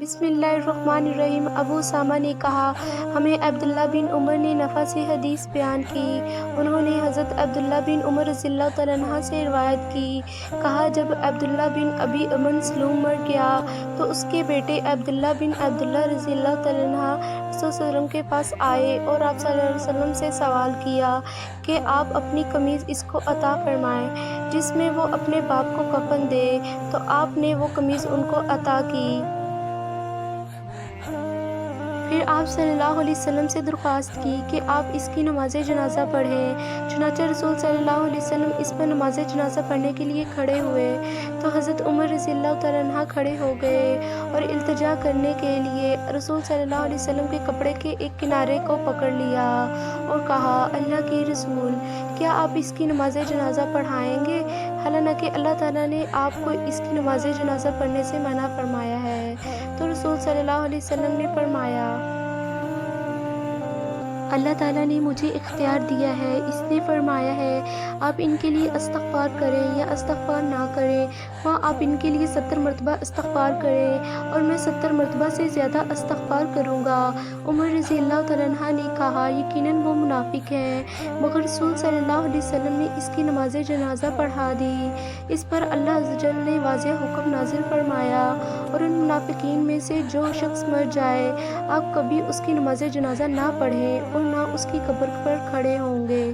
بسم اللہ الرحمن الرحیم۔ ابو اسامہ نے کہا، ہمیں عبداللہ بن عمر نے نفع سے حدیث بیان کی۔ انہوں نے حضرت عبداللہ بن عمر رضی اللہ تعالیٰ عنہ سے روایت کی، کہا جب عبداللہ بن ابی امن سلوم مر گیا تو اس کے بیٹے عبداللہ بن عبداللہ رضی اللہ تعالیٰ عنہ رسول صلی اللہ علیہ وسلم کے پاس آئے اور آپ صلی اللہ علیہ وسلم سے سوال کیا کہ آپ اپنی قمیض اس کو عطا فرمائیں جس میں وہ اپنے باپ کو کفن دے، تو آپ نے وہ قمیض ان کو عطا کی۔ پھر آپ صلی اللہ علیہ وسلم سے درخواست کی کہ آپ اس کی نماز جنازہ پڑھیں۔ چنانچہ رسول صلی اللہ علیہ وسلم اس پر نماز جنازہ پڑھنے کے لیے کھڑے ہوئے تو حضرت عمر رضی اللہ تعالیٰ عنہ کھڑے ہو گئے اور التجا کرنے کے لیے رسول صلی اللہ علیہ وسلم کے کپڑے کے ایک کنارے کو پکڑ لیا اور کہا، اللہ کے رسول، کیا آپ اس کی نماز جنازہ پڑھائیں گے؟ حالانکہ اللہ تعالیٰ نے آپ کو اس کی نماز جنازہ پڑھنے سے منع فرمایا ہے۔ تو رسول صلی اللہ علیہ وسلم نے فرمایا، اللہ تعالیٰ نے مجھے اختیار دیا ہے، اس نے فرمایا ہے آپ ان کے لیے استغفار کریں یا استغفار نہ کریں، وہاں آپ ان کے لیے 70 مرتبہ استغفار کریں اور میں 70 مرتبہ سے زیادہ استغفار کروں گا۔ عمر رضی اللہ تعالیٰ عنہ نے کہا، یقیناً وہ منافق ہے، مگر رسول صلی اللہ علیہ وسلم نے اس کی نماز جنازہ پڑھا دی۔ اس پر اللہ عز و جل نے واضح حکم نازل فرمایا، اور ان منافقین میں سے جو شخص مر جائے آپ کبھی اس کی نماز جنازہ نہ پڑھیں اور نہ اس کی قبر پر کھڑے ہوں گے۔